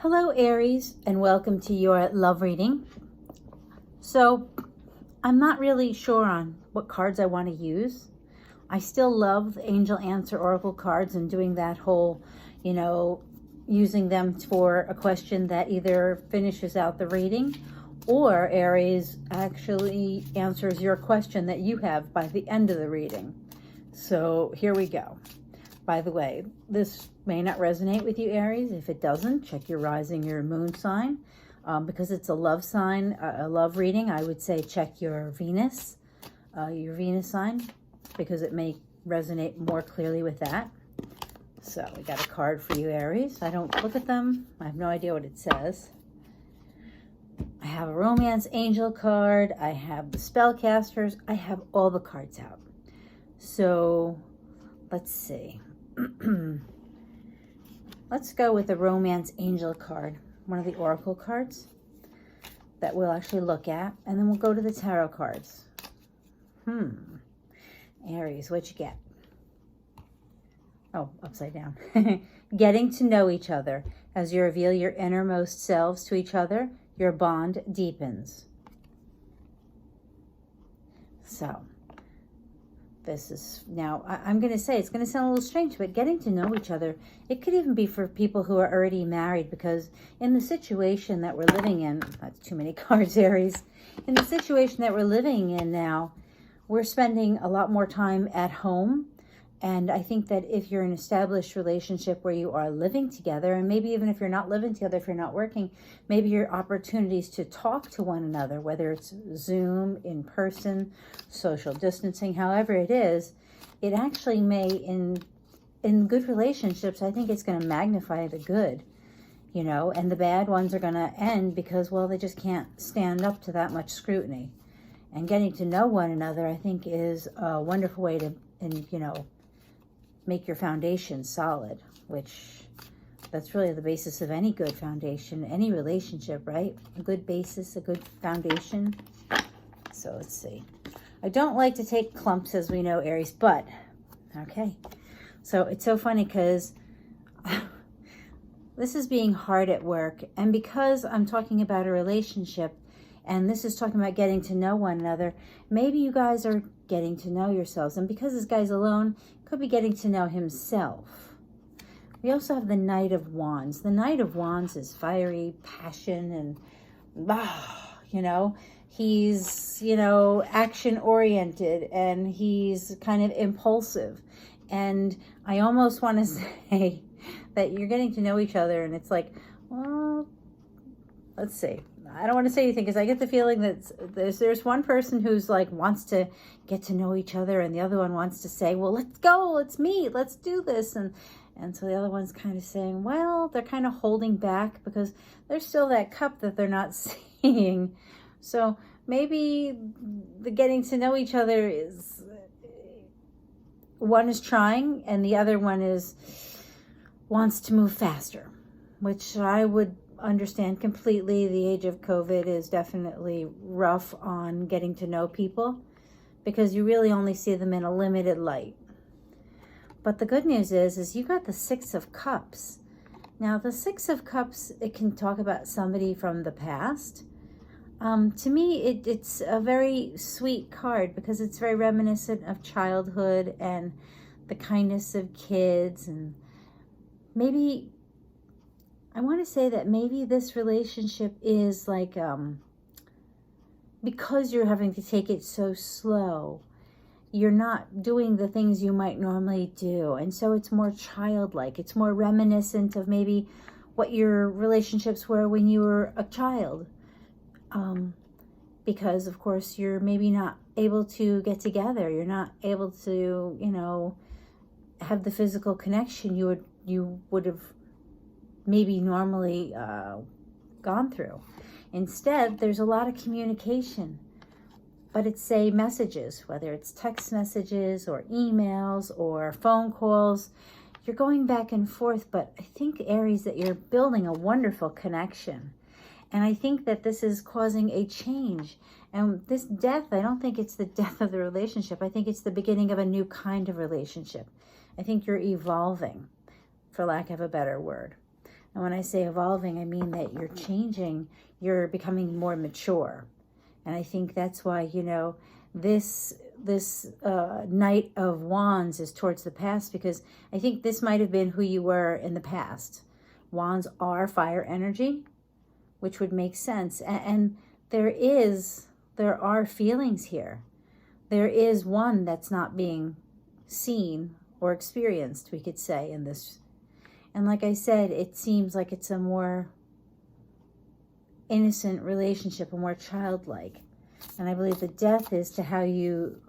Hello Aries, and welcome to your love reading. So I'm not really sure on what cards I want to use. I still love the Angel Answer Oracle cards and doing that whole, using them for a question that either finishes out the reading or Aries actually answers your question that you have by the end of the reading. So here we go. By the way, this may not resonate with you, Aries. If it doesn't, check your rising, your moon sign. Because it's a love sign, a love reading, I would say check your Venus sign, because it may resonate more clearly with that. So we got a card for you, Aries. I don't look at them. I have no idea what it says. I have a Romance Angel card. I have the Spellcasters. I have all the cards out. So let's see. Let's go with the Romance Angel card, one of the Oracle cards that we'll actually look at, and then we'll go to the Tarot cards. Aries, what you get? Oh, upside down. Getting to know each other. As you reveal your innermost selves to each other, your bond deepens. So this is, now I'm going to say, it's going to sound a little strange, but getting to know each other, it could even be for people who are already married, because in the situation that we're living in, that's too many cards, Aries, in the situation that we're living in now, we're spending a lot more time at home. And I think that if you're in an established relationship where you are living together, and maybe even if you're not living together, if you're not working, maybe your opportunities to talk to one another, whether it's Zoom, in person, social distancing, however it is, it actually may, in good relationships, I think it's going to magnify the good, and the bad ones are going to end because, well, they just can't stand up to that much scrutiny. And getting to know one another, I think, is a wonderful way to, make your foundation solid, which that's really the basis of any good foundation, any relationship, right? A good basis, a good foundation. So let's see. I don't like to take clumps, as we know, Aries, but okay. So it's so funny because this is being hard at work, and because I'm talking about a relationship, and this is talking about getting to know one another, maybe you guys are getting to know yourselves. And because this guy's alone, could be getting to know himself. We also have the Knight of Wands. The Knight of Wands is fiery, passion, and, he's, action-oriented, and he's kind of impulsive. And I almost want to say that you're getting to know each other, and it's like, well, let's see. I don't want to say anything because I get the feeling that there's one person who's like wants to get to know each other, and the other one wants to say, well, let's go, let's meet, let's do this. And so the other one's kind of saying, well, they're kind of holding back because there's still that cup that they're not seeing. So maybe the getting to know each other is, one is trying and the other one wants to move faster, which I would understand completely. The age of COVID is definitely rough on getting to know people because you really only see them in a limited light. But the good news is you got the Six of Cups. Now the Six of Cups, it can talk about somebody from the past. To me, it's a very sweet card because it's very reminiscent of childhood and the kindness of kids, and maybe I want to say that maybe this relationship is like, because you're having to take it so slow, you're not doing the things you might normally do. And so it's more childlike. It's more reminiscent of maybe what your relationships were when you were a child. Because, of course, you're maybe not able to get together. You're not able to, have the physical connection you would have maybe normally gone through. Instead, there's a lot of communication, but it's, say, messages, whether it's text messages or emails or phone calls. You're going back and forth, but I think, Aries, that you're building a wonderful connection. And I think that this is causing a change. And this death, I don't think it's the death of the relationship. I think it's the beginning of a new kind of relationship. I think you're evolving, for lack of a better word. And when I say evolving, I mean that you're changing, you're becoming more mature. And I think that's why, you know, this Knight of Wands is towards the past, because I think this might have been who you were in the past. Wands are fire energy, which would make sense. And there are feelings here. There is one that's not being seen or experienced, we could say, in this. And like I said, it seems like it's a more innocent relationship, a more childlike. And I believe the death is to how you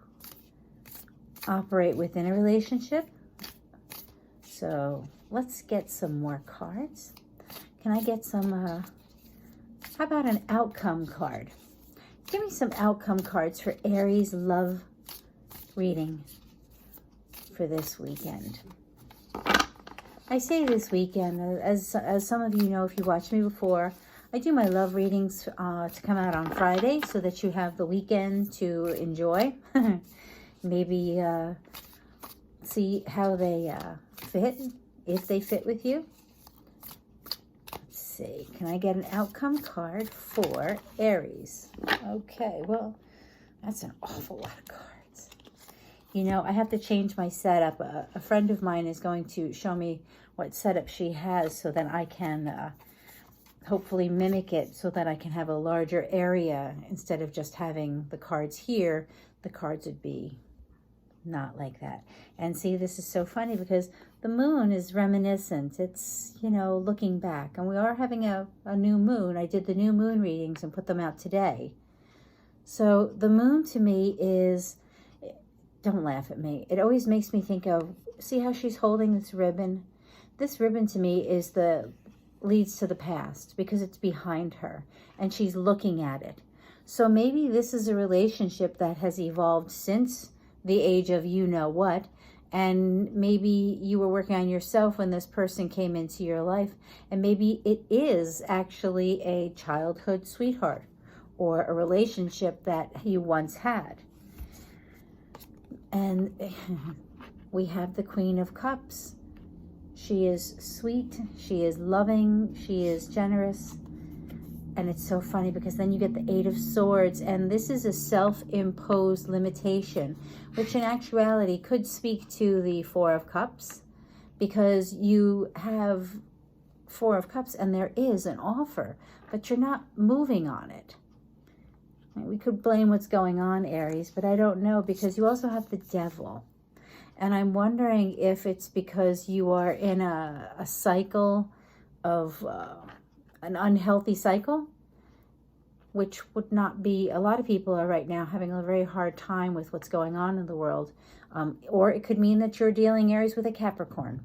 operate within a relationship. So let's get some more cards. Can I get some, how about an outcome card? Give me some outcome cards for Aries love reading for this weekend. I say this weekend, as some of you know, if you watched me before, I do my love readings to come out on Friday so that you have the weekend to enjoy. Maybe see how they fit, if they fit with you. Let's see, can I get an outcome card for Aries? Okay, well, that's an awful lot of cards. You know, I have to change my setup. A friend of mine is going to show me what setup she has so that I can hopefully mimic it, so that I can have a larger area. Instead of just having the cards here, the cards would be not like that. And see, this is so funny because the moon is reminiscent. It's, you know, looking back. And we are having a new moon. I did the new moon readings and put them out today. So the moon to me is, don't laugh at me, it always makes me think of, see how she's holding this ribbon? This ribbon to me is leads to the past, because it's behind her and she's looking at it. So maybe this is a relationship that has evolved since the age of you know what, and maybe you were working on yourself when this person came into your life, and maybe it is actually a childhood sweetheart or a relationship that you once had. And we have the Queen of Cups. She is sweet, she is loving, she is generous. And it's so funny because then you get the Eight of Swords, and this is a self-imposed limitation, which in actuality could speak to the Four of Cups, because you have Four of Cups and there is an offer, but you're not moving on it. We could blame what's going on, Aries, but I don't know, because you also have the Devil. And I'm wondering if it's because you are in a cycle of an unhealthy cycle, which would not be, a lot of people are right now having a very hard time with what's going on in the world. Or it could mean that you're dealing, Aries, with a Capricorn,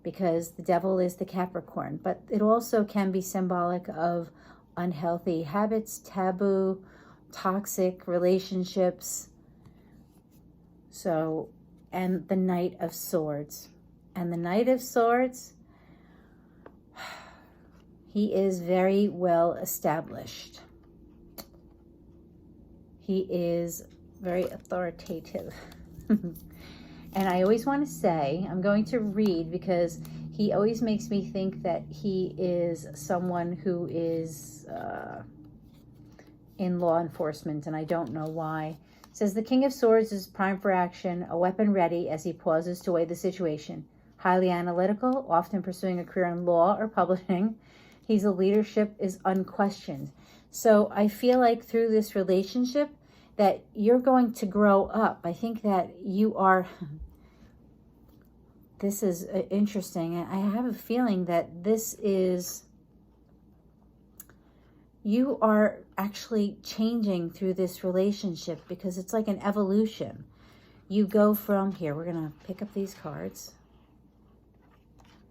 because the Devil is the Capricorn. But it also can be symbolic of unhealthy habits, taboo, toxic relationships. So, and the Knight of Swords. And the Knight of Swords, he is very well established. He is very authoritative. And I always want to say, I'm going to read, because he always makes me think that he is someone who is in law enforcement, and I don't know why. It says, the King of Swords is primed for action, a weapon ready as he pauses to weigh the situation. Highly analytical, often pursuing a career in law or publishing. His leadership is unquestioned. So I feel like through this relationship that you're going to grow up. I think that you are, this is interesting. I have a feeling that this is, you are actually changing through this relationship, because it's like an evolution. You go from, here, we're going to pick up these cards.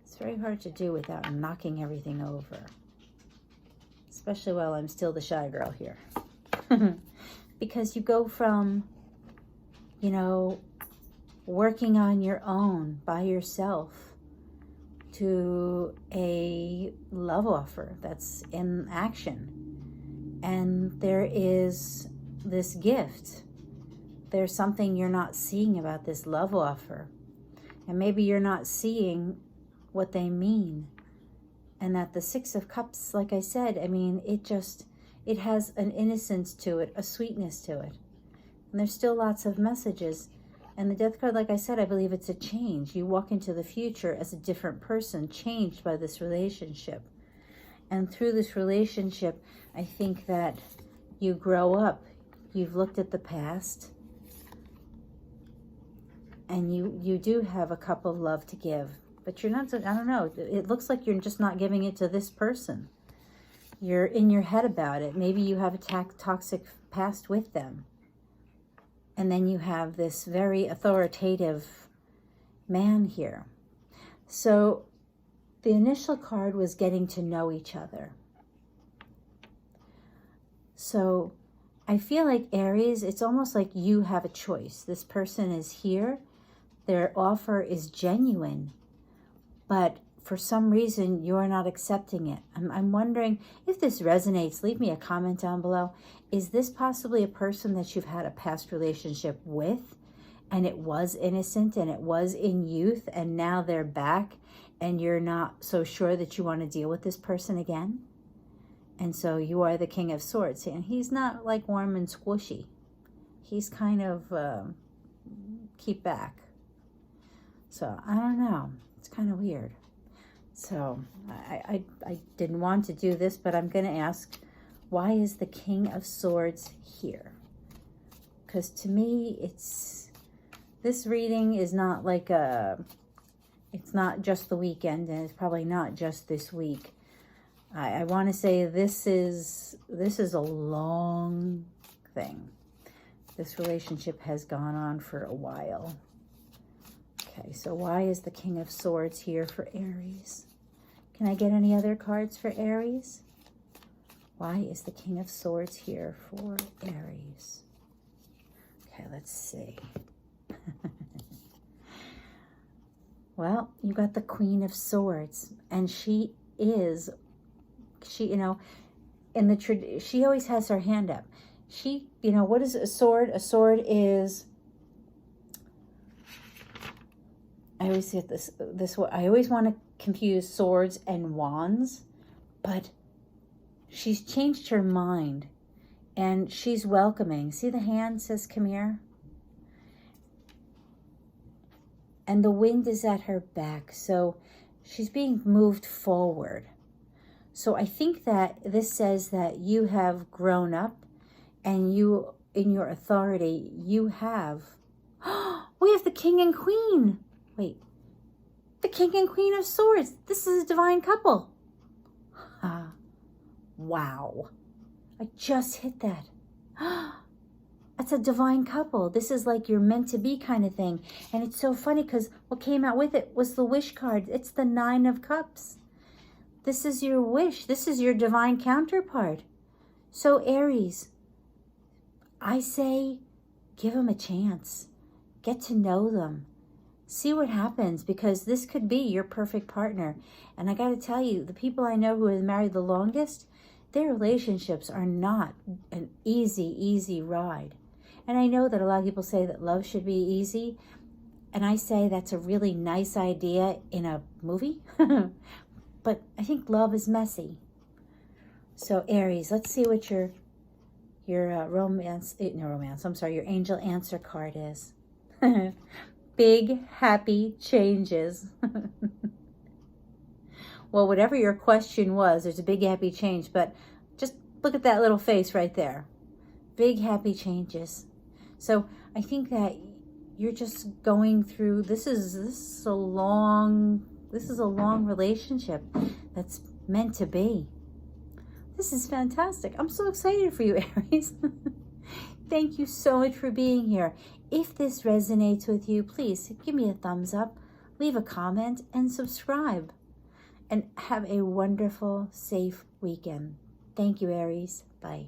It's very hard to do without knocking everything over, especially while I'm still the shy girl here. Because you go from, you know, working on your own by yourself to a love offer that's in action. And there is this gift. There's something you're not seeing about this love offer. And maybe you're not seeing what they mean. And that the Six of Cups, like I said, I mean, it has an innocence to it, a sweetness to it. And there's still lots of messages. And the Death card, like I said, I believe it's a change. You walk into the future as a different person, changed by this relationship. And through this relationship, I think that you grow up. You've looked at the past. And you do have a cup of love to give. But you're not, I don't know, it looks like you're just not giving it to this person. You're in your head about it. Maybe you have a toxic past with them. And then you have this very authoritative man here. So the initial card was getting to know each other. So I feel like Aries, it's almost like you have a choice. This person is here. Their offer is genuine. But for some reason, you're not accepting it. I'm wondering if this resonates. Leave me a comment down below. Is this possibly a person that you've had a past relationship with, and it was innocent, and it was in youth, and now they're back, and you're not so sure that you want to deal with this person again? And so you are the King of Swords, and he's not like warm and squishy. He's kind of keep back. So I don't know. It's kind of weird. So I didn't want to do this, but I'm going to ask, why is the King of Swords here? Because to me, this reading is not like it's not just the weekend, and it's probably not just this week. I want to say this is a long thing. This relationship has gone on for a while. Okay, so why is the King of Swords here for Aries? Can I get any other cards for Aries? Why is the King of Swords here for Aries? Okay, let's see. Well, you got the Queen of Swords, and she you know, she always has her hand up. She, you know, what is a sword? A sword is, I always say this way. I always want to confuse swords and wands, but she's changed her mind, and she's welcoming. See, the hand says, come here. And the wind is at her back, so she's being moved forward. So I think that this says that you have grown up, and you, in your authority, you have, we have the King and Queen. Wait, the King and Queen of Swords. This is a divine couple. Wow. I just hit that. That's a divine couple. This is like you're meant to be kind of thing. And it's so funny because what came out with it was the wish card. It's the Nine of Cups. This is your wish. This is your divine counterpart. So Aries, I say give them a chance. Get to know them. See what happens, because this could be your perfect partner. And I got to tell you, the people I know who have married the longest, their relationships are not an easy ride. And I know that a lot of people say that love should be easy. And I say that's a really nice idea in a movie. But I think love is messy. So Aries, let's see what your your angel answer card is. Big happy changes. Well, whatever your question was, there's a big happy change, but just look at that little face right there. Big happy changes. So I think that you're just going through, this is a long relationship that's meant to be. This is fantastic. I'm so excited for you, Aries. Thank you so much for being here. If this resonates with you, please give me a thumbs up, leave a comment, and subscribe. And have a wonderful, safe weekend. Thank you, Aries. Bye.